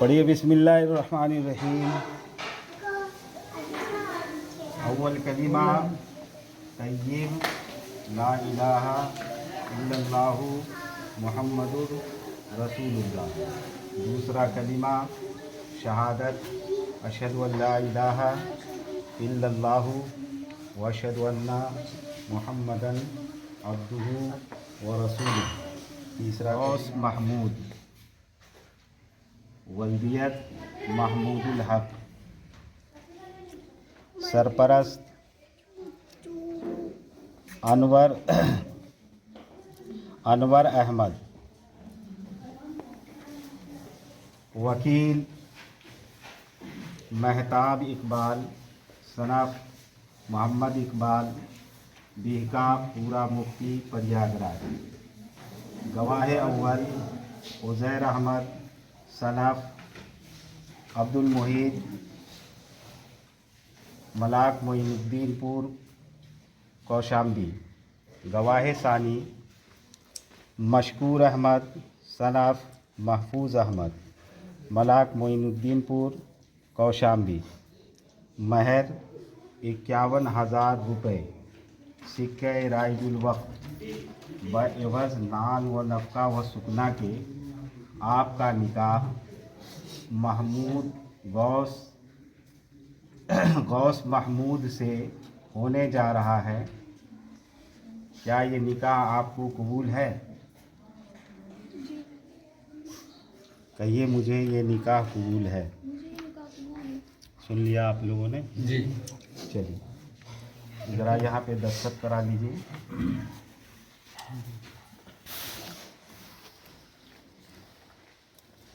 पढ़िए बिस्मिल्लाहिर्रहमानिर्रहीम। अव्वल कलिमा तय्यिब ला इलाहा इल्लल्लाहु मुहम्मदुर रसूलुल्लाह। दूसरा कलिमा शहादत अशहदु अल्ला इलाहा इल्लल्लाहु व अशहदु अन्ना मुहम्मदन अब्दुहु व रसूलुहु। तीसरा गौस महमूद वल्दियत महमूदुल हक। सरपरस्त अनवर अहमद। वकील महताब इकबाल सनफ मोहम्मद इकबाल बीहका पूरा मुफ्ती प्रयागराज। गवाह अव्वल उज़ैर अहमद सनफ अब्दुल मुहीद मलाक मोइनुद्दीनपुर कौशाम्बी। गवाह सानी मशकूर अहमद सनफ महफूज अहमद मलाक मोइनुद्दीनपुर कौशाम्बी। महर 51,000 रुपये। सिक्के राइजुल वक्त बएवज़ नान व नफ़का व सुकना के आपका निकाह महमूद गौस महमूद से होने जा रहा है। क्या ये निकाह आपको कबूल है? कहिए मुझे ये निकाह कबूल है। सुन लिया आप लोगों ने जी। चलिए ज़रा यहाँ पे दस्तखत करा लीजिए।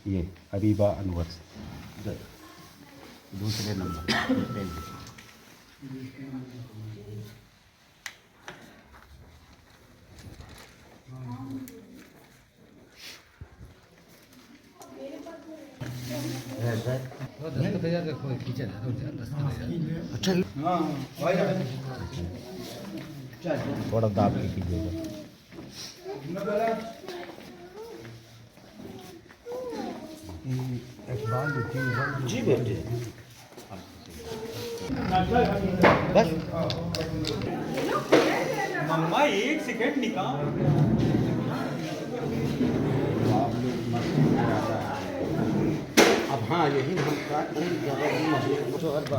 ये हबीबा अनवर से दूसरे नंबर थोड़ा दाब के कीजिएगा। जी बेटे बस मम्मा एक सेकंड निकाल। अब हाँ यही हम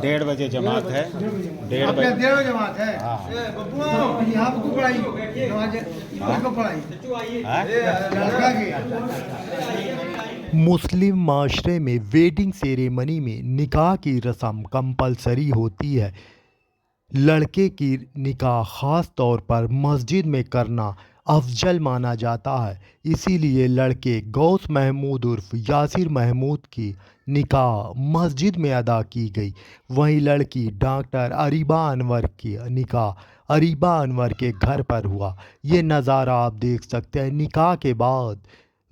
1:30 बजे जमात है। 1:30 बजे जमात है। यहाँ को मुस्लिम माशरे में वेडिंग सेरेमनी में निकाह की रस्म कंपलसरी होती है। लड़के की निकाह ख़ास तौर पर मस्जिद में करना अफजल माना जाता है। इसीलिए लड़के गौस महमूद उर्फ यासिर महमूद की निकाह मस्जिद में अदा की गई। वहीं लड़की डॉक्टर अरीबा अनवर की निकाह अरीबा अनवर के घर पर हुआ। ये नज़ारा आप देख सकते हैं। निकाह के बाद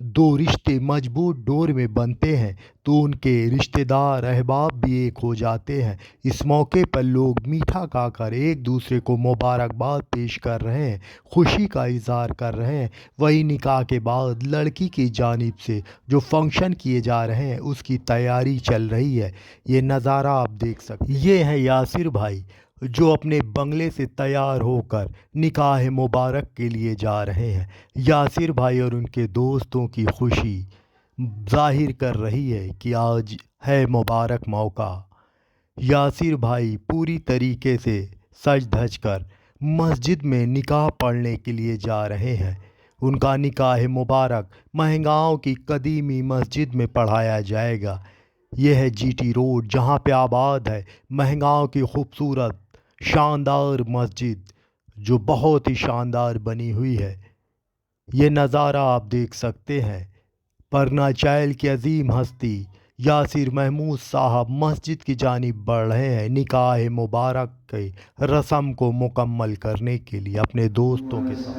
दो रिश्ते मजबूत डोर में बनते हैं तो उनके रिश्तेदार अहबाब भी एक हो जाते हैं। इस मौके पर लोग मीठा खाकर एक दूसरे को मुबारकबाद पेश कर रहे हैं, खुशी का इजहार कर रहे हैं। वही निकाह के बाद लड़की की जानिब से जो फंक्शन किए जा रहे हैं उसकी तैयारी चल रही है। ये नज़ारा आप देख सकते हैं। ये हैं यासिर भाई जो अपने बंगले से तैयार होकर निकाह मुबारक के लिए जा रहे हैं। यासिर भाई और उनके दोस्तों की खुशी जाहिर कर रही है कि आज है मुबारक मौका। यासिर भाई पूरी तरीके से सज धज कर मस्जिद में निकाह पढ़ने के लिए जा रहे हैं। उनका निकाह मुबारक महंगाओं की कदीमी मस्जिद में पढ़ाया जाएगा। यह है जीटी रोड जहां पे आबाद है महंगाओं की खूबसूरत शानदार मस्जिद जो बहुत ही शानदार बनी हुई है। ये नज़ारा आप देख सकते हैं। परना चैल की अजीम हस्ती यासिर महमूद साहब मस्जिद की जानिब बढ़ रहे हैं निकाह मुबारक के रस्म को मुकम्मल करने के लिए अपने दोस्तों के साथ।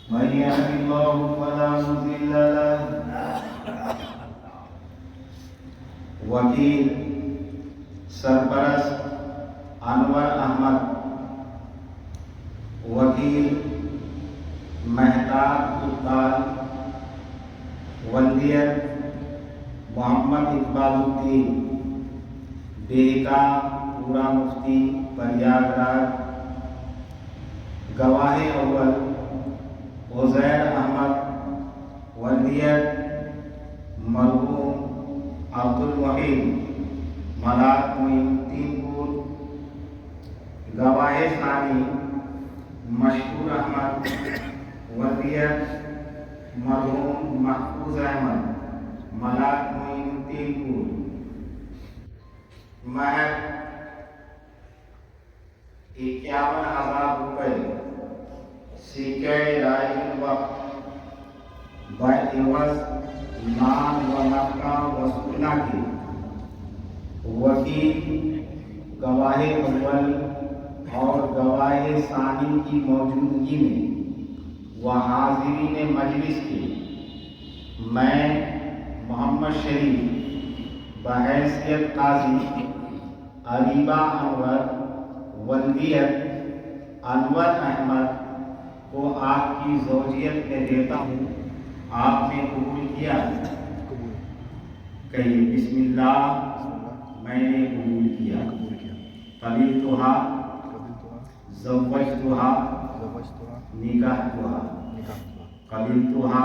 من يهد الله فلا مضل له। वकील सरपरस्त अनवर अहमद, वकील मेहताब इकबाल, वल्दियत मोहम्मद इकबालुद्दीन, बेहका पूरा मुफ्ती प्रयागराज, गवाह अव्वल उज़ैर अहमद, वल्दियत मरहूम अब्दुल मुहीन मलाक मोइनुद्दीनपुर, गवाह सानी मशहूर अहमद, वल्दियत मरहूम महफूज अहमद मलाक मोइनुद्दीनपुर, महर 51,000 रुपये सिक्के राइल वक्त बएवज नाम व नफका वसूलना की। वकील गवाह अव्वल और गवाह सानी की मौजूदगी में व हाज़िरीन मजलिस की मैं मोहम्मद शरीफ बहैसियत काजी अरीबा अनवर वल्दियत अनवर अहमद को आपकी ज़ौजियत में देता हूँ। आपने कबूल किया? कहिए बिस्मिल्लाह, मैंने कबूल किया। कबीलतुहा, ज़व्वजतुहा, निकाहतुहा, कबीलतुहा,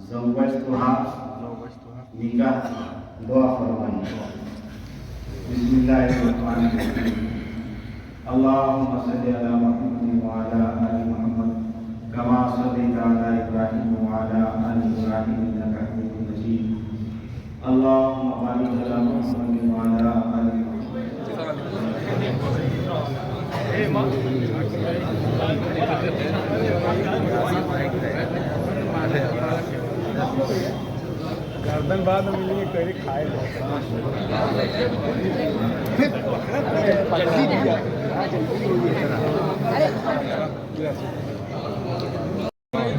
ज़व्वजतुहा, निकाहतुहा। दुआ फरमाइए। बिस्मिल्लाहिर्रहमानिर्रहीम। अल्लाहुम्मा सल्लि अला मुहम्मद व अला आलि मुहम्मद कमा सल्लैता अला इब्राहीम व अला आलि इब्राहीम इन्नका हमीदुम मजीद। अल्लाहुम्मा बारिक अला मुहम्मद व अला आलि गर्दन बाद में मिलेंगे कहीं खाए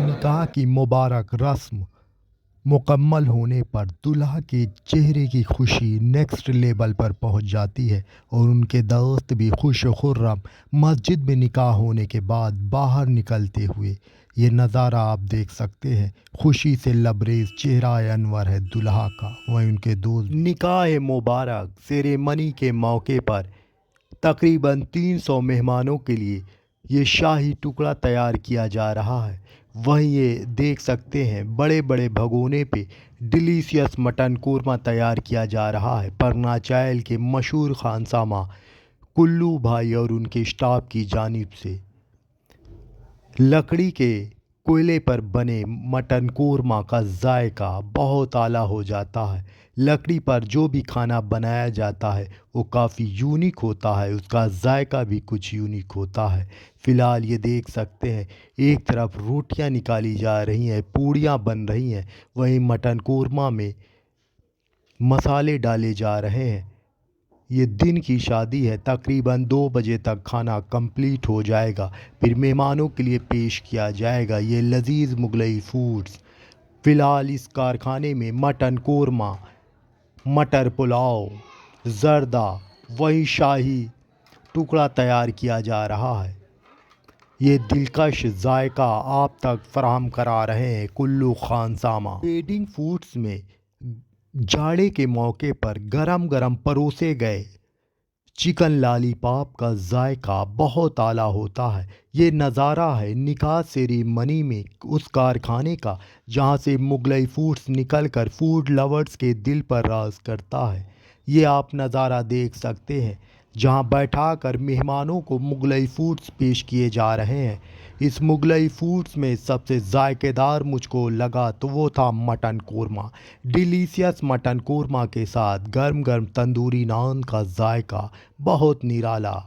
निकाह की मुबारक रस्म मुकम्मल होने पर दूल्हा के चेहरे की खुशी नेक्स्ट लेवल पर पहुंच जाती है और उनके दोस्त भी खुश खुर्रम मस्जिद में निकाह होने के बाद बाहर निकलते हुए ये नज़ारा आप देख सकते हैं। खुशी से लबरेज चेहरा अनवर है दूल्हा का, वहीं उनके दोस्त। निकाह मुबारक सेरेमनी के मौके पर तकरीबन 300 मेहमानों के लिए ये शाही टुकड़ा तैयार किया जा रहा है। वहीं ये देख सकते हैं बड़े बड़े भगोने पे डिलीशियस मटन कोरमा तैयार किया जा रहा है। परनाचायल के मशहूर खानसामा कुल्लू भाई और उनके स्टाफ की जानिब से लकड़ी के कोयले पर बने मटन कोरमा का जायका बहुत आला हो जाता है। लकड़ी पर जो भी खाना बनाया जाता है वो काफ़ी यूनिक होता है, उसका जायका भी कुछ यूनिक होता है। फ़िलहाल ये देख सकते हैं एक तरफ रोटियां निकाली जा रही हैं, पूड़ियां बन रही हैं, वहीं मटन कोरमा में मसाले डाले जा रहे हैं। ये दिन की शादी है, तकरीबन 2 बजे तक खाना कंप्लीट हो जाएगा, फिर मेहमानों के लिए पेश किया जाएगा ये लजीज मुगलई फूड्स। फ़िलहाल इस कारखाने में मटन कोरमा, मटर पुलाव, जर्दा, वही शाही टुकड़ा तैयार किया जा रहा है। ये दिलकश जायका आप तक फराहम करा रहे हैं कुल्लू खानसामा। वेडिंग फूड्स में जाड़े के मौके पर गरम गरम परोसे गए चिकन लॉलीपॉप का जायका बहुत आला होता है। ये नज़ारा है निकाह सेरेमनी में उस कारखाने का जहां से मुगलई फूड्स निकलकर फूड लवर्स के दिल पर राज करता है। ये आप नज़ारा देख सकते हैं जहां बैठाकर मेहमानों को मुगलई फूड्स पेश किए जा रहे हैं। इस मुगलई फूड्स में सबसे जायकेदार मुझको लगा तो वो था mutton korma. Delicious mutton korma के साथ गर्म गर्म तंदूरी नान का जायका बहुत निराला।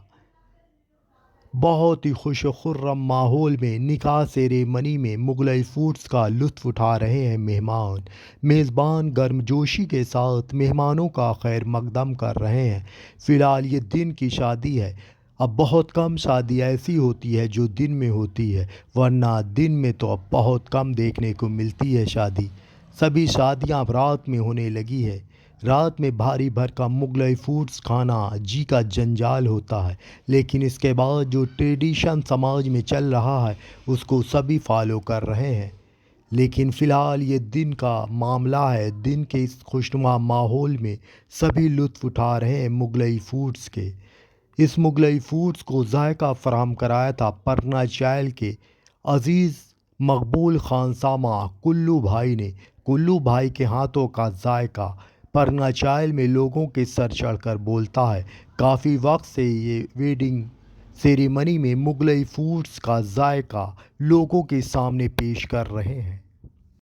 बहुत ही खुश खुर्रम माहौल में निकाह सेरेमनी में मुगलई फूड्स का लुत्फ़ उठा रहे हैं मेहमान। मेज़बान गर्मजोशी के साथ मेहमानों का खैर मकदम कर रहे हैं। फ़िलहाल ये दिन की शादी है। अब बहुत कम शादी ऐसी होती है जो दिन में होती है, वरना दिन में तो अब बहुत कम देखने को मिलती है शादी। सभी शादियां अब रात में होने लगी है। رات میں بھاری بھرکم مغلئی فوڈز کھانا جی کا جنجال ہوتا ہے، لیکن اس کے بعد جو ٹریڈیشن سماج میں چل رہا ہے اس کو سبھی فالو کر رہے ہیں۔ لیکن فی الحال یہ دن کا معاملہ ہے، دن کے اس خوشنما ماحول میں سبھی لطف اٹھا رہے ہیں مغلئی فوڈز کے۔ اس مغلئی فوڈز کو ذائقہ فراہم کرایا تھا پرنا چیل کے عزیز مقبول خانسامہ کلو بھائی نے۔ کلو بھائی کے ہاتھوں کا ذائقہ پرنا چیل میں لوگوں کے سر چڑھ کر بولتا ہے۔ کافی وقت سے یہ ویڈنگ سیریمنی میں مغلئی فوڈز کا ذائقہ لوگوں کے سامنے پیش کر رہے ہیں۔